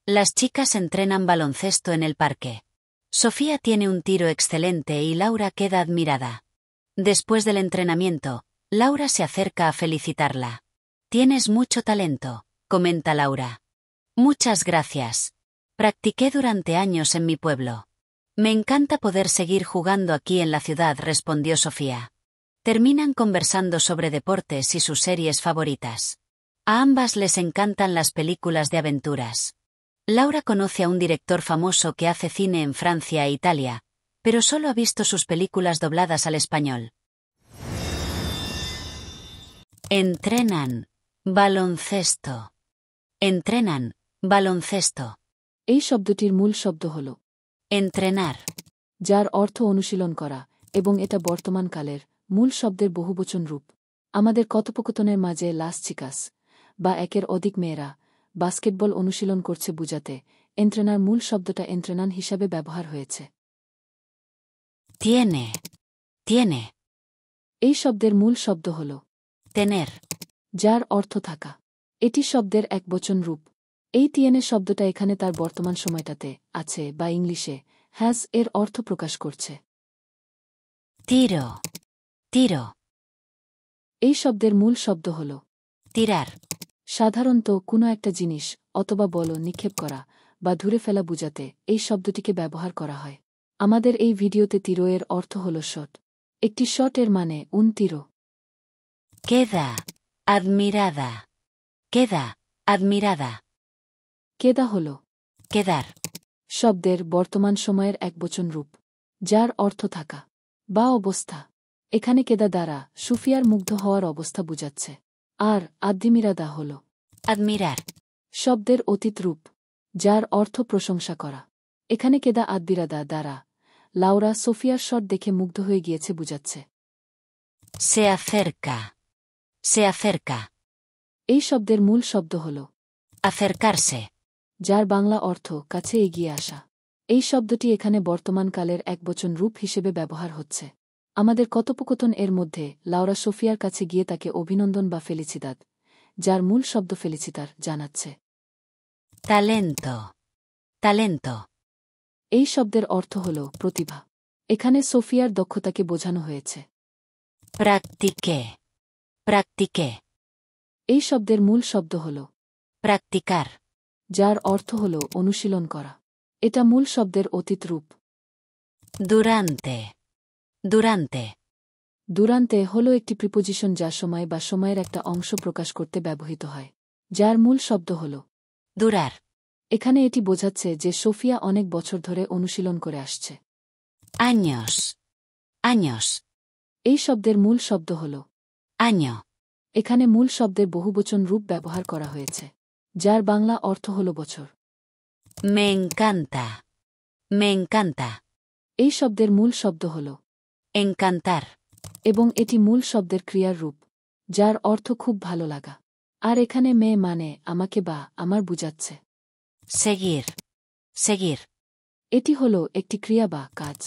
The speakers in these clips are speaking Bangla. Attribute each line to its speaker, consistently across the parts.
Speaker 1: Las chicas entrenan baloncesto en el parque. Sofía tiene un tiro excelente y Laura queda admirada. Después del entrenamiento, Laura se acerca a felicitarla. Tienes mucho talento, comenta Laura. Muchas gracias. Practiqué durante años en mi pueblo. Me encanta poder seguir jugando aquí en la ciudad, respondió Sofía. Terminan conversando sobre deportes y sus series favoritas. A ambas les encantan las películas de aventuras. Laura conoce a un director famoso que hace cine en Francia e Italia, pero solo ha visto sus películas dobladas al español. Entrenan baloncesto. Entrenan baloncesto.
Speaker 2: এই শব্দটির মূল শব্দ হল
Speaker 1: Entrenar.
Speaker 2: যার অর্থ অনুশীলন করা, এবং এটা বর্তমান কালের মূল শব্দের বহুবচন রূপ। আমাদের কথোপকথনের মাঝে লাস চিকাস বা একের অধিক মেয়েরা বাস্কেটবল অনুশীলন করছে বুঝাতে এন্ট্রেনার মূল শব্দটা এন্ট্রেনান হিসাবে ব্যবহার হয়েছে।
Speaker 1: Tiene. Tiene.
Speaker 2: এই শব্দের মূল শব্দ হল
Speaker 1: Tener.
Speaker 2: যার অর্থ থাকা। এটি শব্দের একবচন রূপ। এই tiene শব্দটা এখানে তার বর্তমান সময়টাতে আছে বা ইংলিশে হ্যাজ এর অর্থ প্রকাশ করছে।
Speaker 1: Tiro. Tiro.
Speaker 2: এই শব্দের মূল শব্দ হল
Speaker 1: Tirar.
Speaker 2: সাধারণত কোনো একটা জিনিস অথবা বল নিক্ষেপ করা বা ধুরে ফেলা বুঝাতে এই শব্দটিকে ব্যবহার করা হয়। আমাদের এই ভিডিওতে তীর এর অর্থ হল শট। একটি শট এর মানে un tiro।
Speaker 1: Queda admirada. Queda admirada.
Speaker 2: কেদা হল
Speaker 1: Quedar.
Speaker 2: শব্দের বর্তমান সময়ের একবচন রূপ, যার অর্থ থাকা বা অবস্থা। এখানে কেদা দ্বারা সুফিয়ার মুগ্ধ হওয়ার অবস্থা বুঝাচ্ছে। আর আদ্দিমিরাদা হল
Speaker 1: Admirar.
Speaker 2: শব্দের অতীত রূপ, যার অর্থ প্রশংসা করা। এখানে কেদা আদ্বিরাদা দ্বারা লাউরা সোফিয়ার শট দেখে মুগ্ধ হয়ে গিয়েছে বুঝাচ্ছে।
Speaker 1: Se acerca. Se acerca.
Speaker 2: এই শব্দের মূল শব্দ হল
Speaker 1: Acercarse.
Speaker 2: যার বাংলা অর্থ কাছে এগিয়ে আসা। এই শব্দটি এখানে বর্তমান কালের একবচন রূপ হিসেবে ব্যবহার হচ্ছে। আমাদের কথোপকথন এর মধ্যে লাউরা সোফিয়ার কাছে গিয়ে তাকে অভিনন্দন বা ফেলিচিদাদ, যার মূল শব্দ ফেলিচিতার, জানাচ্ছে।
Speaker 1: Talento. Talento.
Speaker 2: এই শব্দের অর্থ হল প্রতিভা। এখানে সোফিয়ার দক্ষতাকে বোঝানো হয়েছে।
Speaker 1: Practiqué. Practiqué.
Speaker 2: এই শব্দের মূল শব্দ হল
Speaker 1: Practicar.
Speaker 2: যার অর্থ হল অনুশীলন করা। এটা মূল শব্দের অতীত রূপ।
Speaker 1: Durante. Durante.
Speaker 2: দুরান্তে হল একটি প্রিপোজিশন যা সময় বা সময়ের একটা অংশ প্রকাশ করতে ব্যবহৃত হয়, যার মূল শব্দ হল
Speaker 1: Durar.
Speaker 2: এখানে এটি বোঝাচ্ছে যে সোফিয়া অনেক বছর ধরে অনুশীলন করে আসছে।
Speaker 1: Años. Años.
Speaker 2: এই শব্দের মূল শব্দ হল
Speaker 1: Año.
Speaker 2: এখানে মূল শব্দের বহুবচন রূপ ব্যবহার করা হয়েছে, যার বাংলা অর্থ হল বছর।
Speaker 1: Me encanta. Me encanta.
Speaker 2: এই শব্দের মূল শব্দ হল
Speaker 1: Encantar.
Speaker 2: এবং এটি মূল শব্দের ক্রিয়ার রূপ, যার অর্থ খুব ভালো লাগা। আর এখানে মেয়ে মানে আমাকে বা আমার বুঝাচ্ছে।
Speaker 1: Seguir. Seguir.
Speaker 2: এটি হল একটি ক্রিয়া বা কাজ,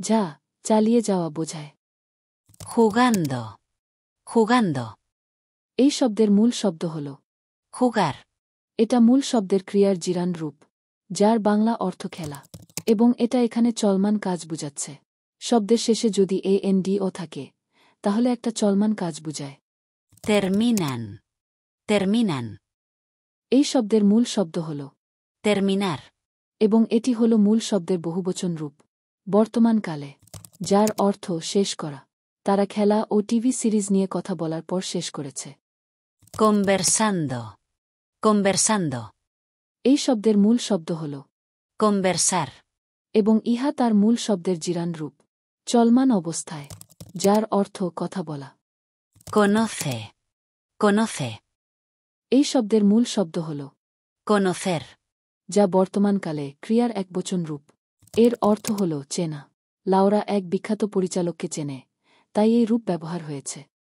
Speaker 2: যা চালিয়ে যাওয়া বোঝায়।
Speaker 1: Jugando. Jugando.
Speaker 2: এই শব্দের মূল শব্দ হল
Speaker 1: Jugar.
Speaker 2: এটা মূল শব্দের ক্রিয়ার জিরান রূপ, যার বাংলা অর্থ খেলা, এবং এটা এখানে চলমান কাজ বুঝাচ্ছে। শব্দের শেষে যদি ANDO থাকে, তাহলে একটা চলমান কাজ বুঝায়।
Speaker 1: Terminan. Terminan.
Speaker 2: এই শব্দের মূল শব্দ হল
Speaker 1: Terminar.
Speaker 2: এবং এটি হল মূল শব্দের বহুবচন রূপ বর্তমান কালে, যার অর্থ শেষ করা। তারা খেলা ও টিভি সিরিজ নিয়ে কথা বলার পর শেষ করেছে।
Speaker 1: Conversando. Conversando.
Speaker 2: এই শব্দের মূল শব্দ হল
Speaker 1: Conversar.
Speaker 2: এবং ইহা তার মূল শব্দের জিরান রূপ, চলমান অবস্থায়, যার অর্থ কথা বলা।
Speaker 1: Conoce. Conoce.
Speaker 2: এই শব্দের মূল শব্দ হল
Speaker 1: Conocer.
Speaker 2: যা বর্তমানকালে ক্রিয়ার একবচন রূপ। এর অর্থ হল চেনা। লাউরা এক বিখ্যাত পরিচালককে চেনে, তাই এই রূপ ব্যবহার হয়েছে।